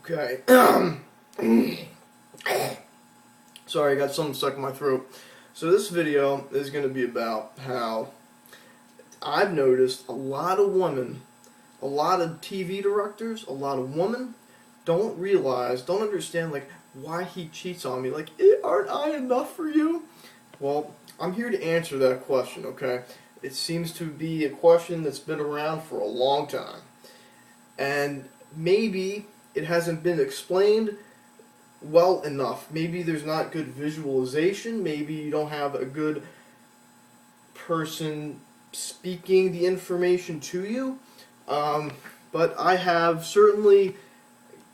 Okay. Sorry, I got something stuck in my throat. So this video is going to be about how I've noticed a lot of women, a lot of TV directors, a lot of women don't realize, don't understand like why he cheats on me. Like, aren't I enough for you? Well, I'm here to answer that question, okay? It seems to be a question that's been around for a long time. And maybe it hasn't been explained well enough. Maybe there's not good visualization. Maybe you don't have a good person speaking the information to you. But I have certainly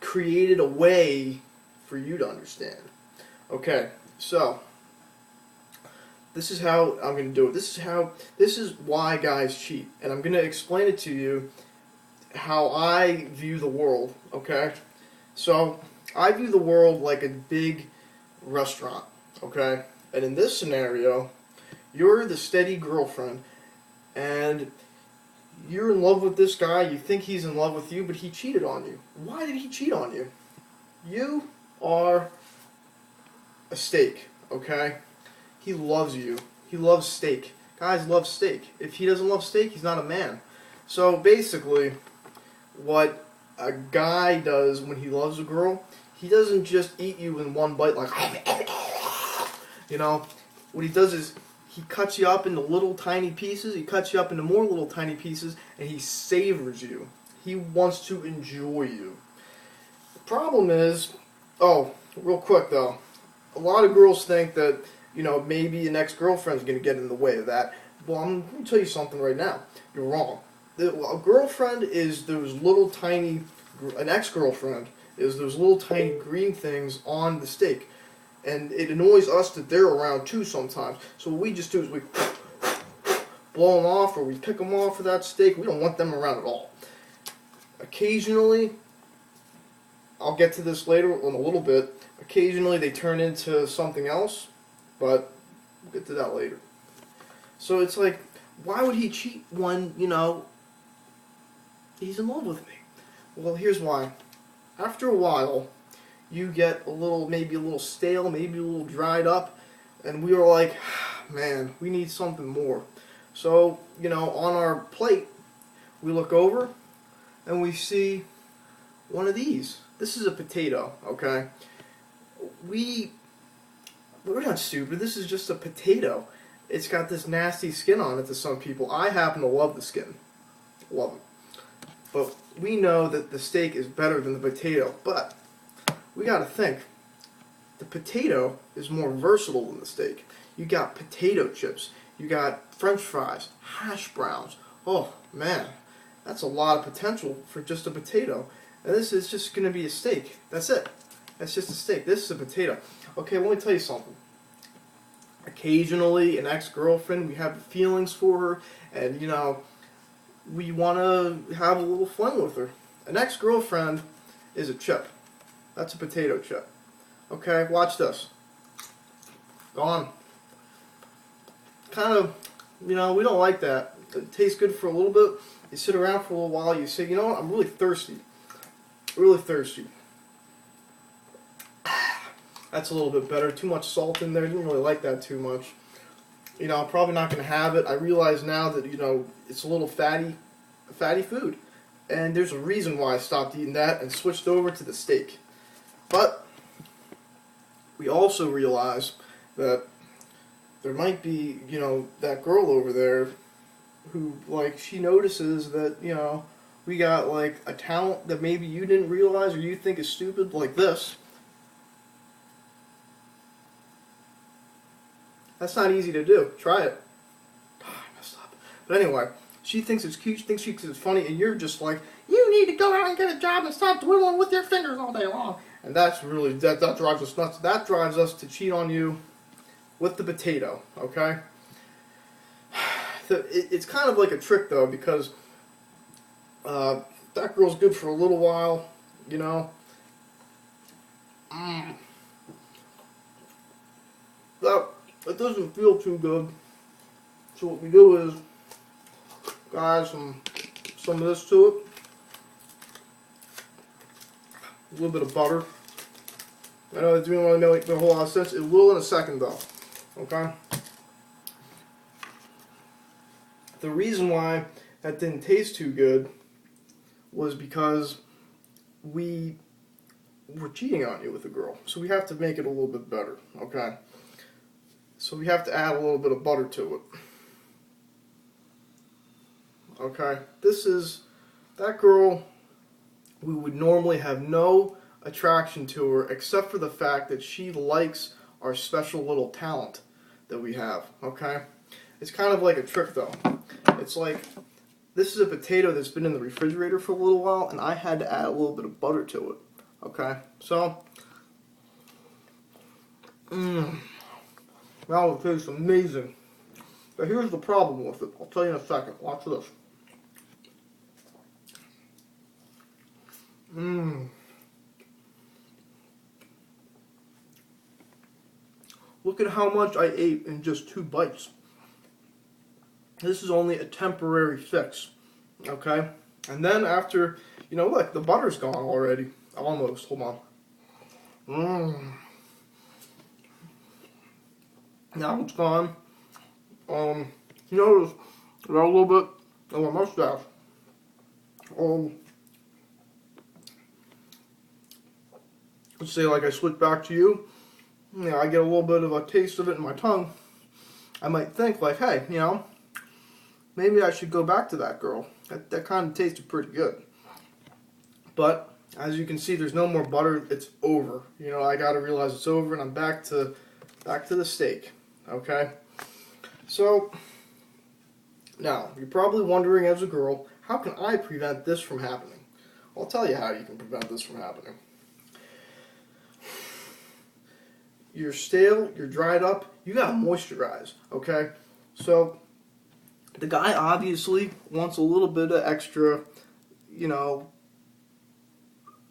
created a way for you to understand. Okay, so this is how I'm going to do it. This is why guys cheat. And I'm going to explain it to you how I view the world, okay? So, I view the world like a big restaurant, okay? And in this scenario, you're the steady girlfriend, and you're in love with this guy, you think he's in love with you, but he cheated on you. Why did he cheat on you? You are a steak, okay? He loves you. He loves steak. Guys love steak. If he doesn't love steak, he's not a man. So basically, what a guy does when he loves a girl, he doesn't just eat you in one bite like, you know, what he does is he cuts you up into little tiny pieces, he cuts you up into more little tiny pieces, and he savors you. He wants to enjoy you. The problem is, oh, real quick though, a lot of girls think that, you know, maybe an ex-girlfriend's going to get in the way of that. Well, I'm going to tell you something right now. You're wrong. A girlfriend is those little tiny, an ex-girlfriend is those little tiny green things on the steak. And it annoys us that they're around too sometimes. So what we just do is we blow them off or we pick them off of that steak. We don't want them around at all. Occasionally, I'll get to this later in a little bit, occasionally they turn into something else, but we'll get to that later. So it's like, why would he cheat when, you know, he's in love with me? Well, here's why. After a while, you get a little, maybe a little stale, maybe a little dried up, and we were like, man, we need something more. So, you know, on our plate, we look over, and we see one of these. This is a potato, okay? We're not stupid. This is just a potato. It's got this nasty skin on it to some people. I happen to love the skin. Love it. But we know that the steak is better than the potato. But we got to think. The potato is more versatile than the steak. You got potato chips. You got French fries, hash browns. Oh, man. That's a lot of potential for just a potato. And this is just going to be a steak. That's it. That's just a steak. This is a potato. Okay, let me tell you something. Occasionally, an ex-girlfriend, we have feelings for her, and, you know, we want to have a little fun with her. An ex-girlfriend is a chip. That's a potato chip. Okay, watch this. Gone. Kind of, you know, we don't like that. It tastes good for a little bit. You sit around for a little while, you say, you know what, I'm really thirsty. Really thirsty. That's a little bit better. Too much salt in there. Didn't really like that too much. You know, I'm probably not going to have it. I realize now that, you know, it's a little fatty food. And there's a reason why I stopped eating that and switched over to the steak. But we also realize that there might be, you know, that girl over there who, like, she notices that, you know, we got, like, a talent that maybe you didn't realize or you think is stupid, like this. That's not easy to do. Try it. Oh, I messed up. But anyway, she thinks it's cute, she thinks it's funny, and you're just like, you need to go out and get a job and stop twiddling with your fingers all day long. And that's really, that drives us nuts. That drives us to cheat on you with the potato, okay? It's kind of like a trick, though, because that girl's good for a little while, you know. It doesn't feel too good. So what we do is, add some of this to it. little bit of butter. I know it didn't really make a whole lot of sense. It will in a second though. Okay? The reason why that didn't taste too good was because we were cheating on you with a girl. So we have to make it a little bit better. Okay? So we have to add a little bit of butter to it. Okay? This is that girl. We would normally have no attraction to her except for the fact that she likes our special little talent that we have. Okay? It's kind of like a trick though. It's like this is a potato that's been in the refrigerator for a little while and I had to add a little bit of butter to it. Okay? So that would taste amazing. But here's the problem with it. I'll tell you in a second. Watch this. Look at how much I ate in just 2 bites. This is only a temporary fix. Okay? And then after, look, the butter's gone already. Almost. Hold on. Now it's gone. Notice I got a little bit of a mustache. Let's say like I switch back to you. I get a little bit of a taste of it in my tongue. I might think like, hey, maybe I should go back to that girl. That kind of tasted pretty good. But as you can see, there's no more butter. It's over. I got to realize it's over, and I'm back to the steak. Okay. So now you're probably wondering, as a girl, how can I prevent this from happening? I'll tell you how you can prevent this from happening. You're stale, you're dried up, you gotta moisturize, okay? So, the guy obviously wants a little bit of extra,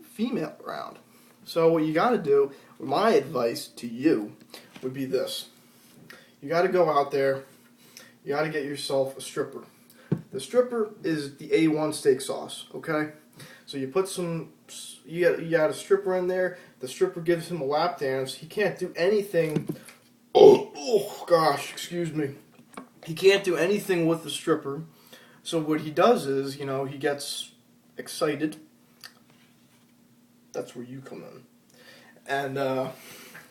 female around. So what you gotta do, my advice to you would be this. You gotta go out there, you gotta get yourself a stripper. The stripper is the A1 steak sauce, okay? So you put you got a stripper in there. The stripper gives him a lap dance. He can't do anything. Oh gosh, excuse me. He can't do anything with the stripper. So what he does is, he gets excited. That's where you come in. And,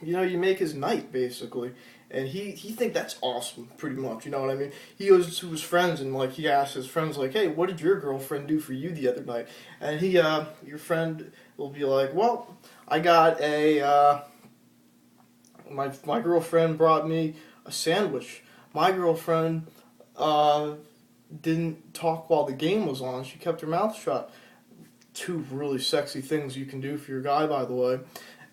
you make his night, basically. And he think that's awesome, pretty much, you know what I mean? He goes to his friends and, he asks his friends, hey, what did your girlfriend do for you the other night? And your friend will be like, well, I got my girlfriend brought me a sandwich. My girlfriend didn't talk while the game was on. She kept her mouth shut. 2 really sexy things you can do for your guy, by the way.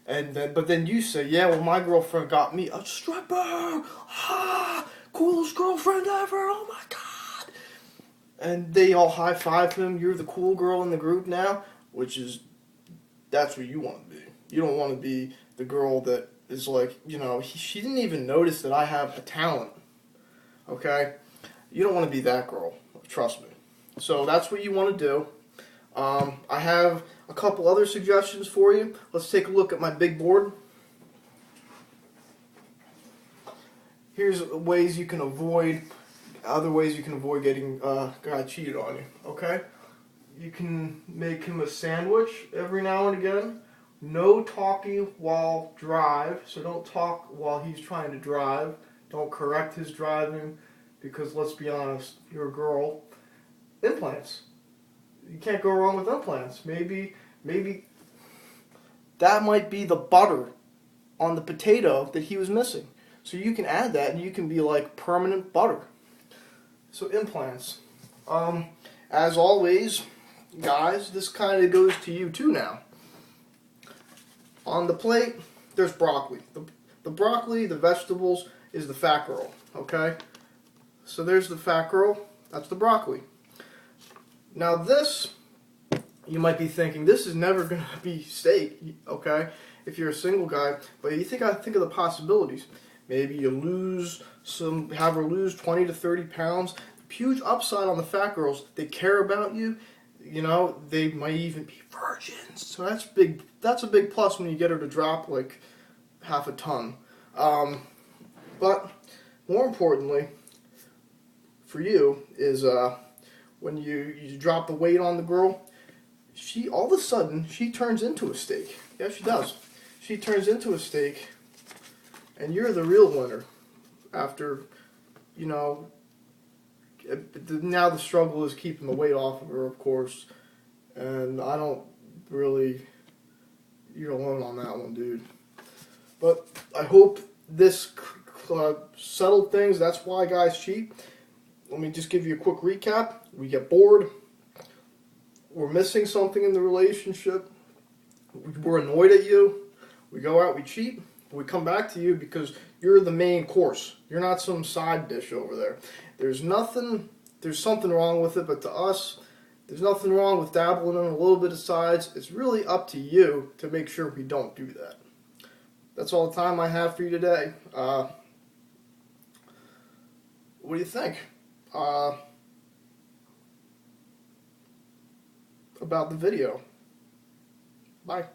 But then you say, yeah, well, my girlfriend got me a stripper. Ah, coolest girlfriend ever. Oh my God. And they all high five him. You're the cool girl in the group now, that's what you want to be. You don't want to be the girl that is like, she didn't even notice that I have a talent. Okay? You don't want to be that girl. Trust me. So that's what you want to do. I have a couple other suggestions for you. Let's take a look at my big board. Here's other ways you can avoid getting a guy cheated on you. Okay? You can make him a sandwich every now and again. No talking while drive. So don't talk while he's trying to drive. Don't correct his driving because let's be honest, you're a girl. Implants. You can't go wrong with implants. Maybe that might be the butter on the potato that he was missing. So you can add that and you can be like permanent butter. So implants. As always, guys, this kind of goes to you too now. On the plate, there's broccoli. The broccoli, the vegetables, is the fat girl. Okay? So there's the fat girl. That's the broccoli. Now this, you might be thinking, this is never going to be steak, okay, if you're a single guy, but think of the possibilities. Maybe you have her lose 20 to 30 pounds. Huge upside on the fat girls. They care about you. You know, they might even be virgins. So that's big. That's a big plus when you get her to drop like half a ton. But more importantly, for you is when you drop the weight on the girl, she all of a sudden she turns into a steak. Yeah, she does. She turns into a steak, and you're the real winner. After, you know, now the struggle is keeping the weight off of her, of course. And I don't really. You're alone on that one, dude. But I hope this settled things. That's why guys cheat. Let me just give you a quick recap. We get bored. We're missing something in the relationship. We're annoyed at you. We go out, we cheat. We come back to you because you're the main course. You're not some side dish over there. There's something wrong with it, but to us, there's nothing wrong with dabbling in a little bit of sides. It's really up to you to make sure we don't do that. That's all the time I have for you today. What do you think about the video? Bye.